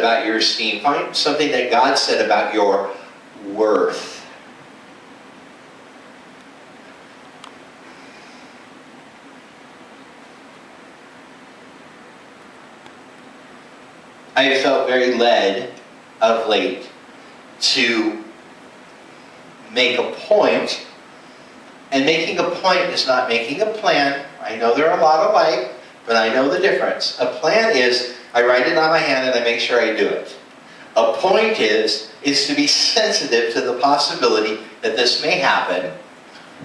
about your esteem. Find something that God said about your worth. I have felt very led of late to make a point, and making a point is not making a plan. I know they're a lot alike, but I know the difference. A plan is, I write it on my hand and I make sure I do it. A point is to be sensitive to the possibility that this may happen,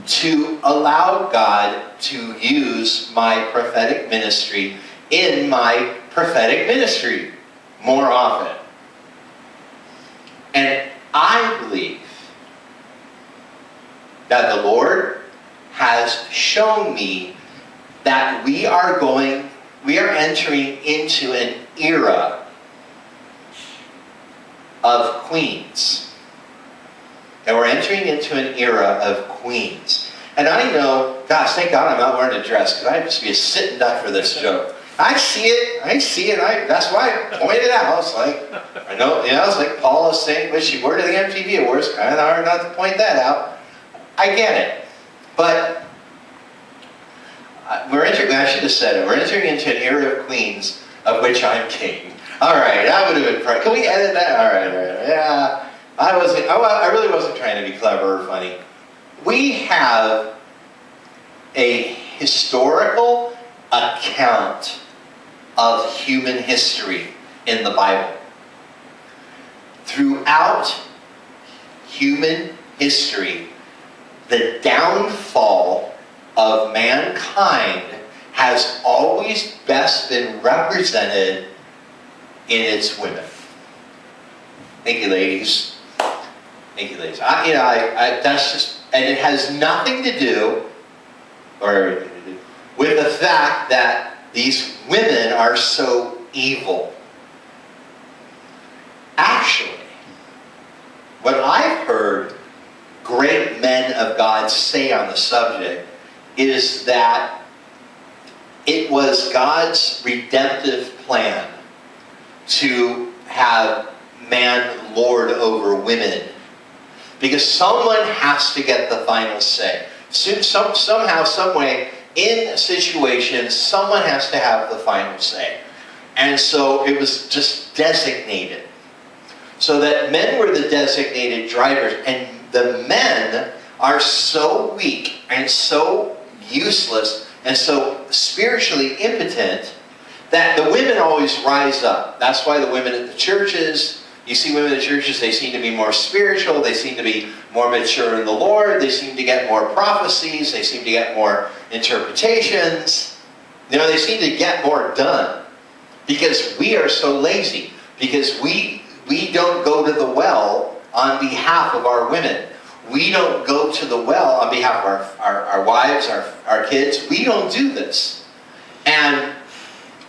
to allow God to use my prophetic ministry in my prophetic ministry more often. And I believe that the Lord has shown me that we are entering into an era of queens. And we're entering into an era of queens. And I know, gosh, thank God I'm not wearing a dress, because I'd just be a sitting duck for this joke. I see it, that's why I pointed out. It's like, I know, it's like Paul is saying, but she wore to the MTV Awards, kind of hard not to point that out. I get it. But I should have said it, we're entering into an era of queens, of which I'm king. Alright, that would have been, can we edit that? Alright, yeah. I really wasn't trying to be clever or funny. We have a historical account of human history in the Bible. Throughout human history, the downfall of mankind has always best been represented in its women. Thank you, ladies. Thank you, ladies. That's just, and it has nothing to do, with the fact that these women are so evil. Actually, what I've heard great men of God say on the subject is that it was God's redemptive plan to have man lord over women, because someone has to get the final say. Somehow, some way, in situations, someone has to have the final say. And so it was just designated. So that men were the designated drivers, and the men are so weak and so useless and so spiritually impotent that the women always rise up. That's why the women at the churches, you see women in the churches, they seem to be more spiritual, they seem to be more mature in the Lord, they seem to get more prophecies, they seem to get more interpretations. They seem to get more done. Because we are so lazy. Because we don't go to the well on behalf of our women. We don't go to the well on behalf of our wives, our kids. We don't do this. And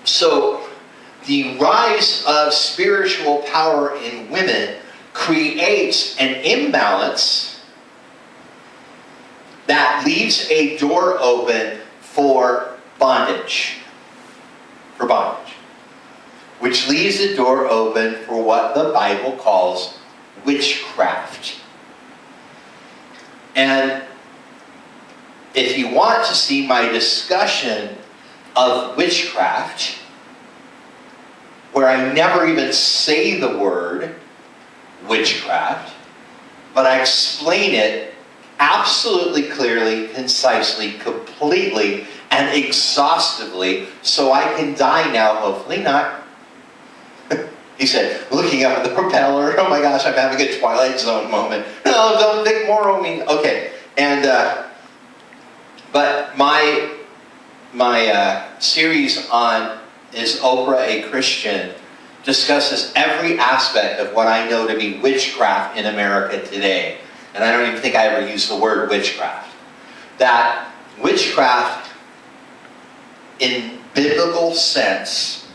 so the rise of spiritual power in women creates an imbalance that leaves a door open for bondage. For bondage. Which leaves a door open for what the Bible calls witchcraft. And if you want to see my discussion of witchcraft, where I never even say the word witchcraft, but I explain it absolutely clearly, concisely, completely, and exhaustively, so I can die now, hopefully not. He said, looking up at the propeller, oh my gosh, I'm having a Twilight Zone moment. No, don't think more of me. Okay, and, but my series on Is Oprah a Christian discusses every aspect of what I know to be witchcraft in America today. And I don't even think I ever used the word witchcraft. That witchcraft, in biblical sense,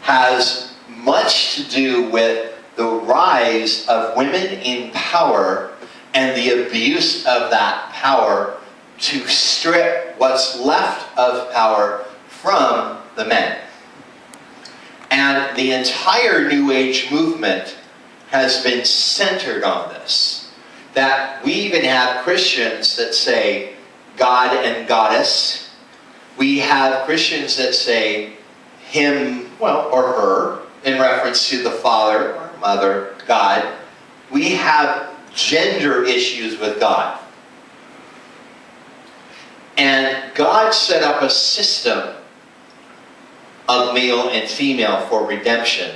has much to do with the rise of women in power and the abuse of that power to strip what's left of power from the men. And the entire New Age movement has been centered on this. That we even have Christians that say God and Goddess. We have Christians that say him, well, or her, in reference to the Father or Mother, God. We have gender issues with God. And God set up a system of male and female for redemption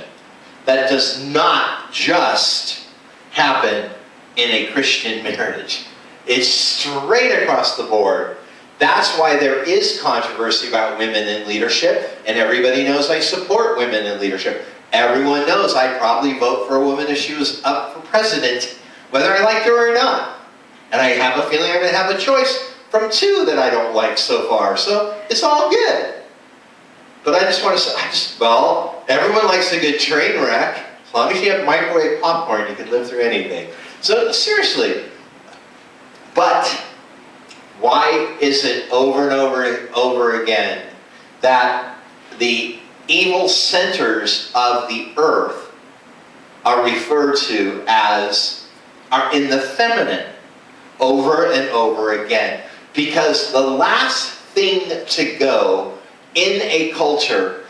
that does not just happen in a Christian marriage. It's straight across the board. That's why there is controversy about women in leadership, and everybody knows I support women in leadership. Everyone knows I'd probably vote for a woman if she was up for president, whether I liked her or not. And I have a feeling I'm going to have a choice from two that I don't like so far, so it's all good. But I just want to say, well, everyone likes a good train wreck. As long as you have microwave popcorn, you can live through anything. So seriously, but why is it over and over and over again that the evil centers of the earth are referred to as, are in the feminine over and over again? Because the last thing to go in a culture,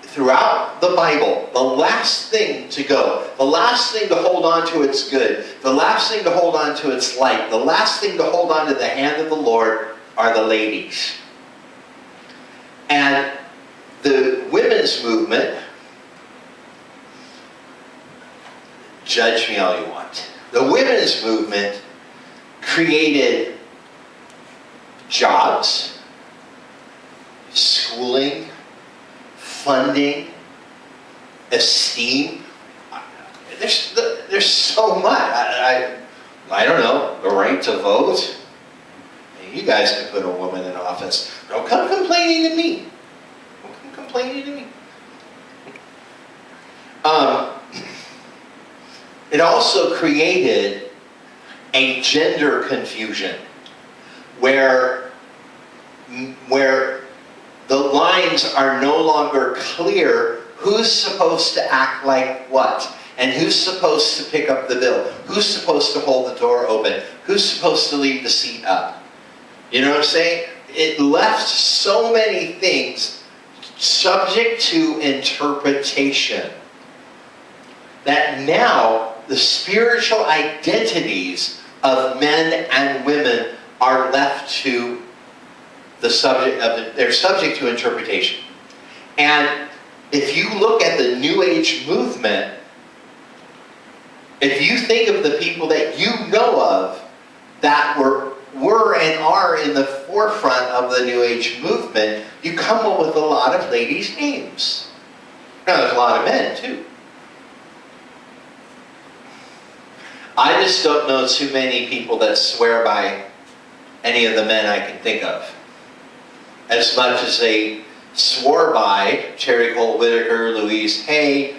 throughout the Bible, the last thing to go, the last thing to hold on to its good, the last thing to hold on to its light, the last thing to hold on to the hand of the Lord are the ladies. And the women's movement, judge me all you want, the women's movement created jobs, schooling, funding, esteem. There's so much. I don't know, the right to vote. You guys can put a woman in office. Don't come complaining to me. Don't come complaining to me. It also created a gender confusion where the lines are no longer clear who's supposed to act like what, and who's supposed to pick up the bill, who's supposed to hold the door open, who's supposed to leave the seat up. You know what I'm saying? It left so many things subject to interpretation that now the spiritual identities of men and women are left to the subject of they're subject to interpretation. And if you look at the New Age movement, if you think of the people that you know of that were and are in the forefront of the New Age movement, you come up with a lot of ladies' names. Now there's a lot of men too. I just don't know too many people that swear by any of the men I can think of. As much as they swore by Terry Cole Whitaker, Louise Hay,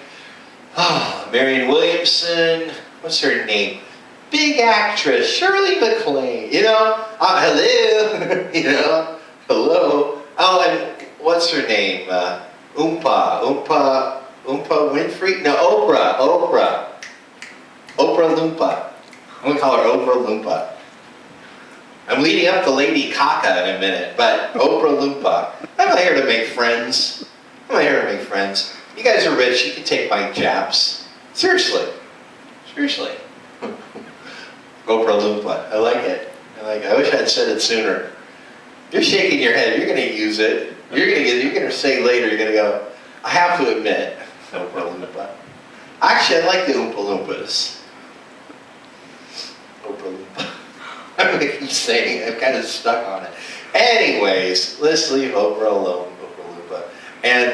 Marianne Williamson, what's her name? Big actress, Shirley MacLaine, you know? Hello, you know? Hello. Oh, and what's her name? Oompa Winfrey? No, Oprah Loompa. I'm going to call her Oprah Loompa. I'm leading up to Lady Gaga in a minute, but Oprah Loompa. I'm not here to make friends. I'm not here to make friends. You guys are rich, you can take my jabs. Seriously. Seriously. Oprah Loompa. I like it. I like it. I wish I'd said it sooner. You're shaking your head. You're going to use it. You're going to say later, you're going to go, I have to admit, Oprah Loompa. Actually, I like the Oompa Loompas. Oprah Loompa. I'm going to keep saying it. I'm kind of stuck on it. Anyways, let's leave Oprah alone, Oprah Loompa. And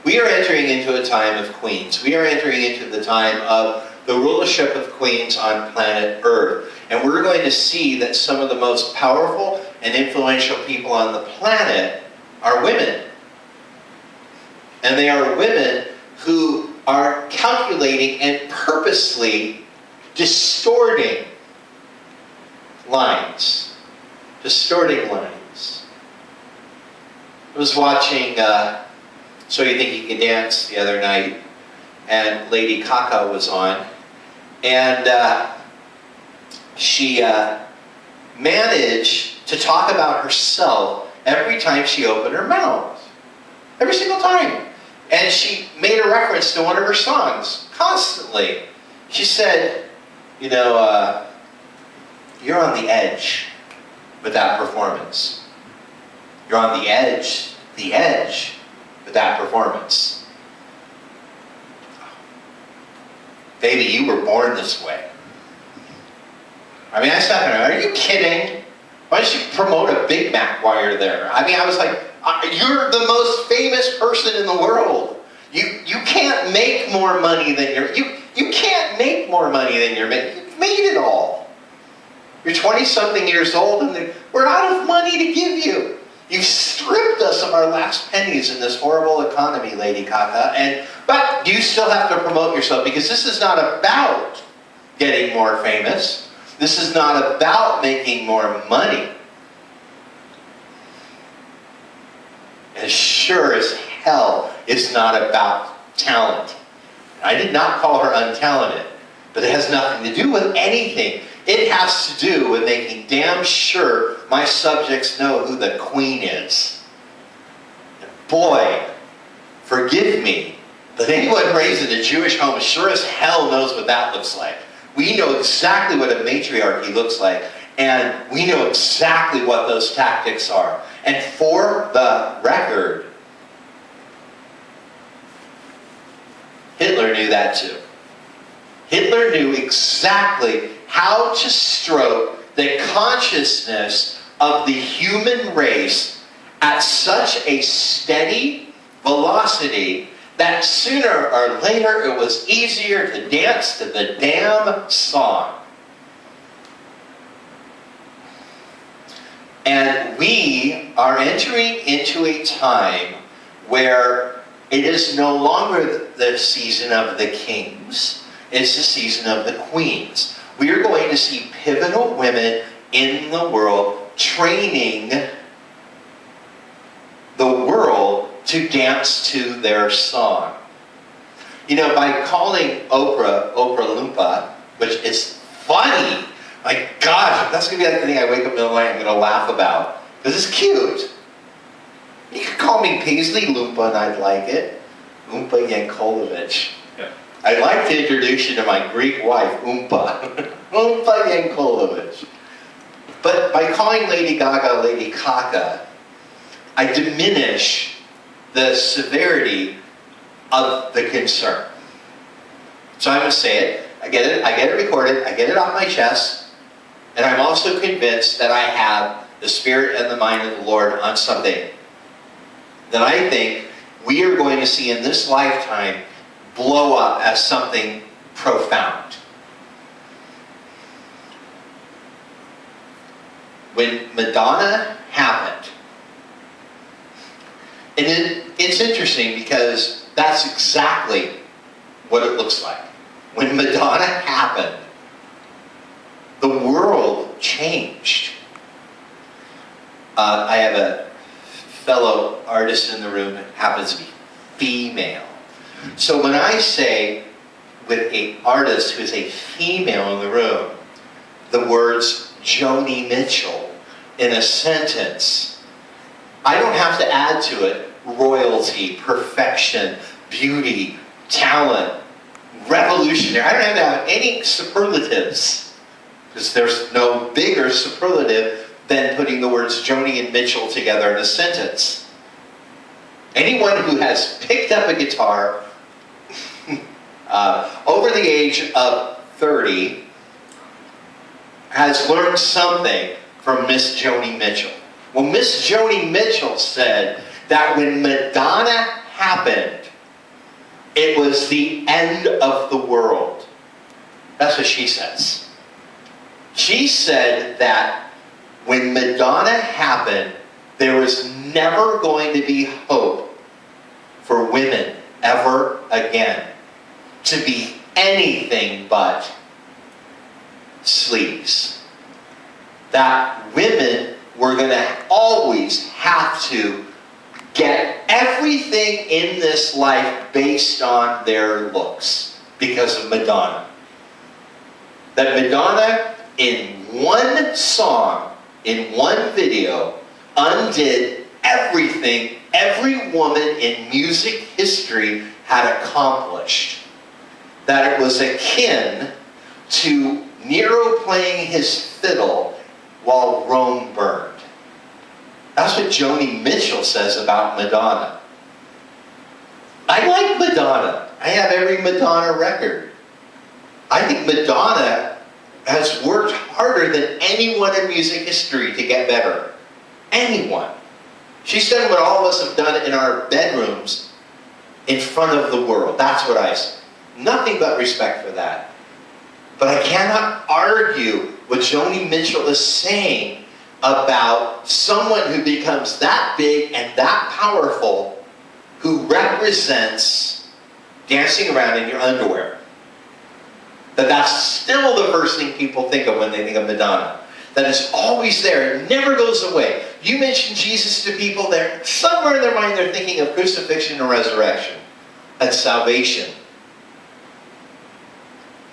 we are entering into a time of queens. We are entering into the time of the rulership of queens on planet Earth. And we're going to see that some of the most powerful and influential people on the planet are women. And they are women who are calculating and purposely distorting lines. Distorting lines. I was watching So You Think You Can Dance the other night, and Lady Gaga was on, and she managed to talk about herself every time she opened her mouth. Every single time. And she made a reference to one of her songs, constantly. She said, you know, you're on the edge with that performance. You're on the edge with that performance. Baby, you were born this way. I mean, I sat there, are you kidding? Why don't you promote a Big Mac while you're there? I mean, I was like, you're the most famous person in the world. You can't make more money than you can't make more money than you're making. You've made it all. You're 20-something years old and we're out of money to give you. You've stripped us of our last pennies in this horrible economy, Lady Gaga. But you still have to promote yourself, because this is not about getting more famous. This is not about making more money. As sure as hell, it's not about talent. I did not call her untalented, but it has nothing to do with anything. It has to do with making damn sure my subjects know who the Queen is. And boy, forgive me, but anyone raised in a Jewish home sure as hell knows what that looks like. We know exactly what a matriarchy looks like, and we know exactly what those tactics are. And for the record, Hitler knew that too. Hitler knew exactly how to stroke the consciousness of the human race at such a steady velocity that sooner or later it was easier to dance to the damn song. And we are entering into a time where it is no longer the season of the kings, it's the season of the queens. We are going to see pivotal women in the world training the world to dance to their song. You know, by calling Oprah Loompa, which is funny. My gosh, that's going to be like the thing I wake up in the night and I'm going to laugh about. Because it's cute. You could call me Paisley Loompa and I'd like it. Oompa Yankolovich. Yeah. I'd like to introduce you to my Greek wife, Oompa. Oompa Yankolovich. But by calling Lady Gaga Lady Gaga, I diminish the severity of the concern. So I'm going to say it. I get it recorded, I get it off my chest, and I'm also convinced that I have the Spirit and the mind of the Lord on something that I think we are going to see in this lifetime blow up as something profound. When Madonna happened, and it's interesting because that's exactly what it looks like. When Madonna happened, the world changed. I have a fellow artist in the room that happens to be female. So when I say with an artist who is a female in the room, the words Joni Mitchell in a sentence, I don't have to add to it royalty, perfection, beauty, talent, revolutionary. I don't have to have any superlatives, because there's no bigger superlative than putting the words Joni and Mitchell together in a sentence. Anyone who has picked up a guitar over the age of 30 has learned something from Miss Joni Mitchell. Well, Miss Joni Mitchell said that when Madonna happened, it was the end of the world. That's what she says. She said that when Madonna happened, there was never going to be hope for women ever again to be anything but sleaze. That women were going to always have to get everything in this life based on their looks because of Madonna. That Madonna, in one song, in one video, undid everything every woman in music history had accomplished. That it was akin to Nero playing his fiddle while Rome burned. That's what Joni Mitchell says about Madonna. I like Madonna. I have every Madonna record. I think Madonna has worked harder than anyone in music history to get better. Anyone. She's done what all of us have done in our bedrooms in front of the world. That's what I say. Nothing but respect for that. But I cannot argue what Joni Mitchell is saying about someone who becomes that big and that powerful, who represents dancing around in your underwear. That's still the first thing people think of when they think of Madonna. That is always there. It never goes away. You mention Jesus to people, they're somewhere in their mind they're thinking of crucifixion and resurrection and salvation.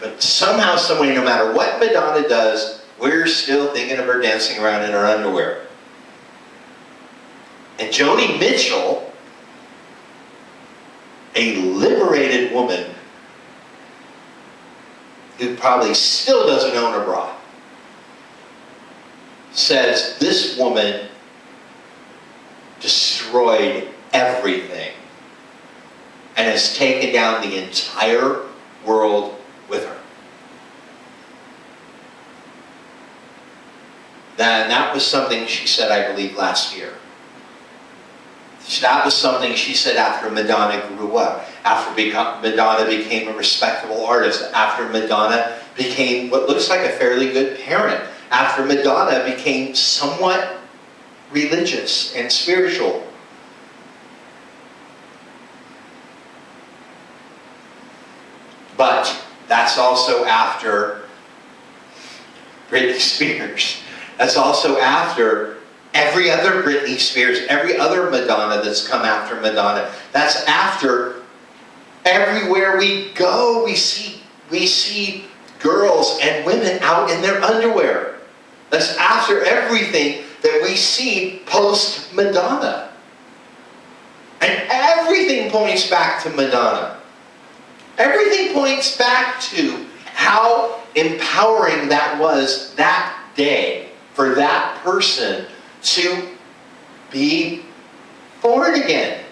But somehow, someway, no matter what Madonna does, we're still thinking of her dancing around in her underwear. And Joni Mitchell, a liberated woman who probably still doesn't own a bra, says this woman destroyed everything and has taken down the entire world with her. And that was something she said, I believe, last year. That was something she said after Madonna grew up, after Madonna became a respectable artist, after Madonna became what looks like a fairly good parent, after Madonna became somewhat religious and spiritual. But that's also after Britney Spears. That's also after every other Britney Spears, every other Madonna that's come after Madonna. That's after everywhere we go, we see girls and women out in their underwear. That's after everything that we see post-Madonna. And everything points back to Madonna. Everything points back to how empowering that was that day for that person to be born again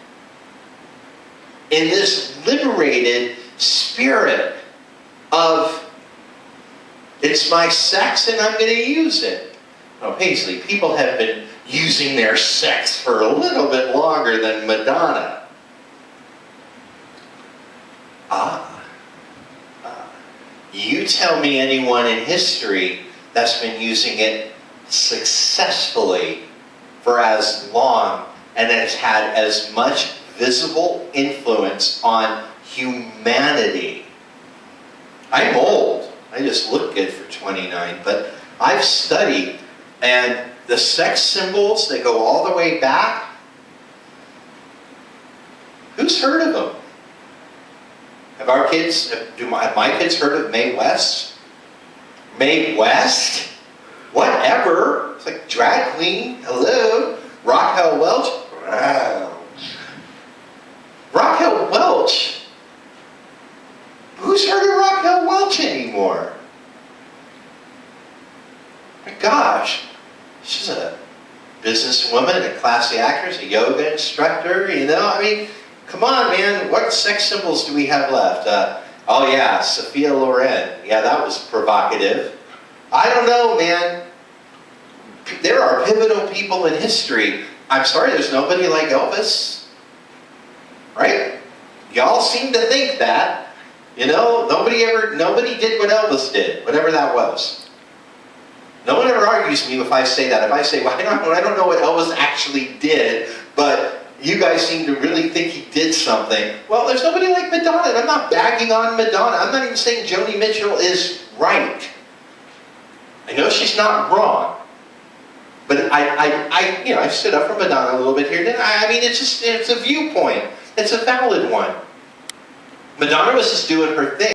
in this liberated spirit of, it's my sex and I'm going to use it. Oh, Paisley, people have been using their sex for a little bit longer than Madonna. You tell me anyone in history that's been using it successfully for as long and has had as much visible influence on humanity. I'm old. I just look good for 29, but I've studied, and the sex symbols that go all the way back, who's heard of them? Have my kids heard of Mae West? Mae West? Whatever. It's like drag queen. Hello. Raquel Welch. Wow. Raquel Welch. Who's heard of Raquel Welch anymore? My gosh. She's a businesswoman, a classy actress, a yoga instructor, you know. I mean, come on, man. What sex symbols do we have left? Oh yeah, Sophia Loren. Yeah, that was provocative. I don't know, man. There are pivotal people in history. I'm sorry, there's nobody like Elvis. Right? Y'all seem to think that. You know, nobody did what Elvis did, whatever that was. No one ever argues me if I say that. If I say, well, I don't know what Elvis actually did, but you guys seem to really think he did something. Well, there's nobody like Madonna, and I'm not bagging on Madonna. I'm not even saying Joni Mitchell is right. I know she's not wrong. But I stood up for Madonna a little bit here. I mean, it's a viewpoint. It's a valid one. Madonna was just doing her thing.